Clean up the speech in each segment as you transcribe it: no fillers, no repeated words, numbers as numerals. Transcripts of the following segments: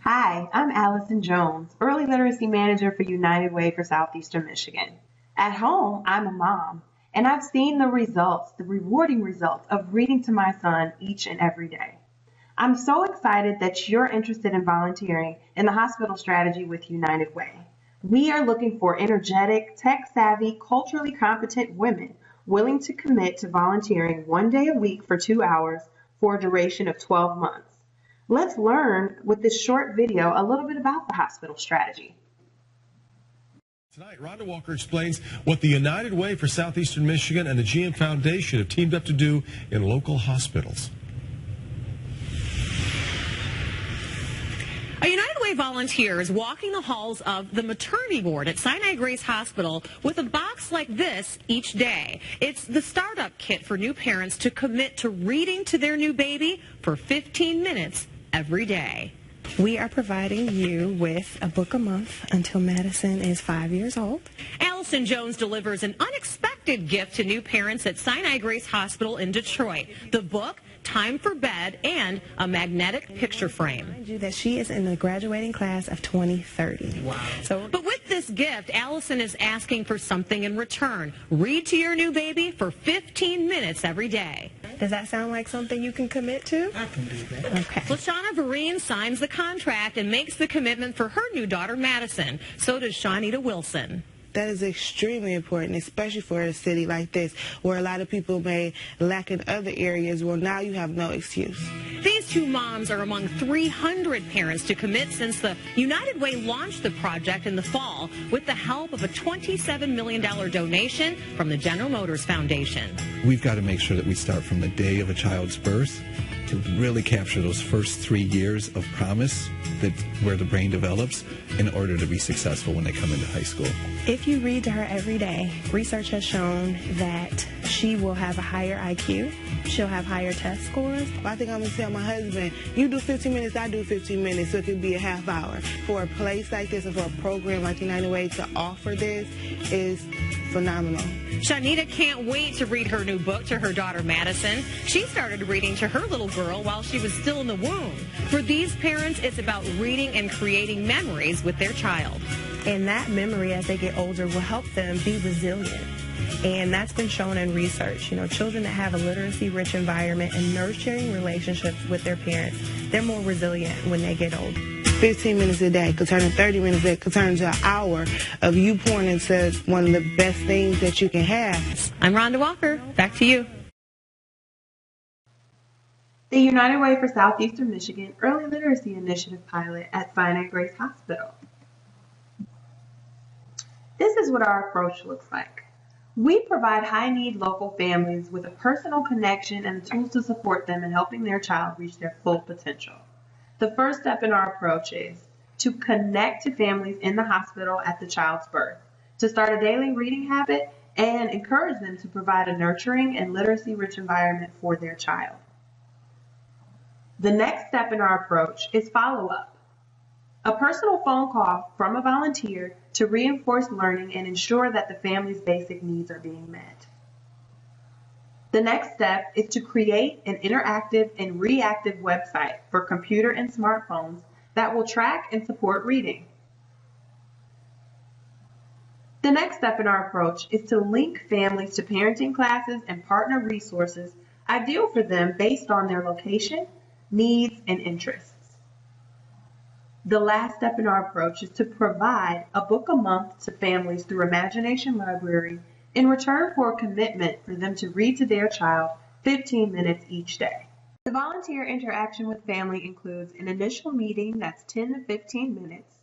Hi, I'm Allison Jones, Early Literacy Manager for United Way for Southeastern Michigan. At home, I'm a mom, and I've seen the results, the rewarding results of reading to my son each and every day. I'm so excited that you're interested in volunteering in the hospital strategy with United Way. We are looking for energetic, tech-savvy, culturally competent women willing to commit to volunteering 1 day a week for 2 hours for a duration of 12 months. Let's learn with this short video a little bit about the hospital strategy. Tonight, Rhonda Walker explains what the United Way for Southeastern Michigan and the GM Foundation have teamed up to do in local hospitals. A United Way volunteer is walking the halls of the maternity ward at Sinai Grace Hospital with a box like this each day. It's the startup kit for new parents to commit to reading to their new baby for 15 minutes every day. We are providing you with a book a month until Madison is 5 years old. Allison Jones delivers an unexpected gift to new parents at Sinai Grace Hospital in Detroit. The book, Time for Bed, and a magnetic picture frame. Remind you that she is in the graduating class of 2030. Wow. But with this gift, Allison is asking for something in return. Read to your new baby for 15 minutes every day. Does that sound like something you can commit to? I can do that. Okay. Lashana Vereen signs the contract and makes the commitment for her new daughter, Madison. So does Shawnita Wilson. That is extremely important, especially for a city like this, where a lot of people may lack in other areas. Well, now you have no excuse. These two moms are among 300 parents to commit since the United Way launched the project in the fall with the help of a $27 million donation from the General Motors Foundation. We've got to make sure that we start from the day of a child's birth to really capture those first 3 years of promise, that where the brain develops, in order to be successful when they come into high school. If you read to her every day, research has shown that she will have a higher IQ, she'll have higher test scores. I think I'm going to tell my husband, you do 15 minutes, I do 15 minutes, so it could be a half hour. For a place like this and for a program like United Way to offer this is phenomenal. Shanita can't wait to read her new book to her daughter Madison. She started reading to her little girl while she was still in the womb. For these parents, it's about reading and creating memories with their child. And that memory as they get older will help them be resilient. And that's been shown in research. You know, children that have a literacy-rich environment and nurturing relationships with their parents, they're more resilient when they get older. 15 minutes a day could turn to 30 minutes a day, could turn into an hour of you pouring into one of the best things that you can have. I'm Rhonda Walker. Back to you. The United Way for Southeastern Michigan Early Literacy Initiative pilot at Sinai Grace Hospital. This is what our approach looks like. We provide high-need local families with a personal connection and the tools to support them in helping their child reach their full potential. The first step in our approach is to connect to families in the hospital at the child's birth, to start a daily reading habit, and encourage them to provide a nurturing and literacy-rich environment for their child. The next step in our approach is follow-up. A personal phone call from a volunteer to reinforce learning and ensure that the family's basic needs are being met. The next step is to create an interactive and reactive website for computer and smartphones that will track and support reading. The next step in our approach is to link families to parenting classes and partner resources ideal for them based on their location, needs, and interests. The last step in our approach is to provide a book a month to families through Imagination Library in return for a commitment for them to read to their child 15 minutes each day. The volunteer interaction with family includes an initial meeting that's 10 to 15 minutes.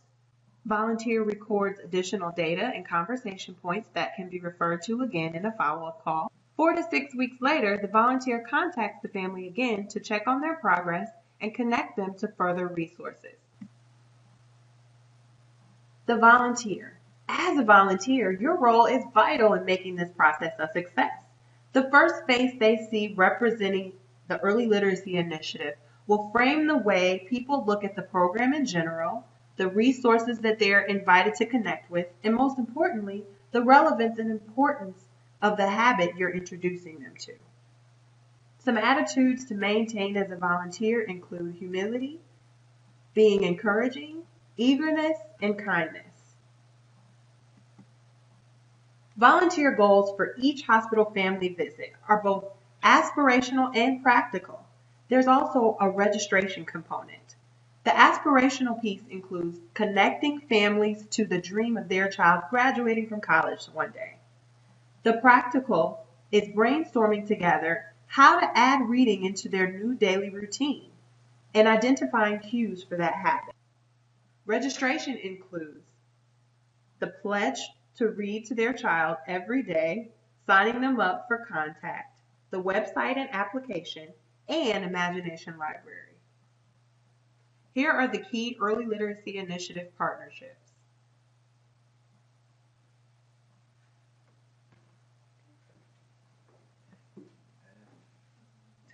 Volunteer records additional data and conversation points that can be referred to again in a follow-up call. 4 to 6 weeks later, the volunteer contacts the family again to check on their progress and connect them to further resources. The volunteer. As a volunteer, your role is vital in making this process a success. The first face they see representing the Early Literacy Initiative will frame the way people look at the program in general, the resources that they're invited to connect with, and most importantly, the relevance and importance of the habit you're introducing them to. Some attitudes to maintain as a volunteer include humility, being encouraging, eagerness, and kindness. Volunteer goals for each hospital family visit are both aspirational and practical. There's also a registration component. The aspirational piece includes connecting families to the dream of their child graduating from college one day. The practical is brainstorming together how to add reading into their new daily routine and identifying cues for that habit. Registration includes the pledge to read to their child every day, signing them up for contact, the website and application, and Imagination Library. Here are the key Early Literacy Initiative partnerships.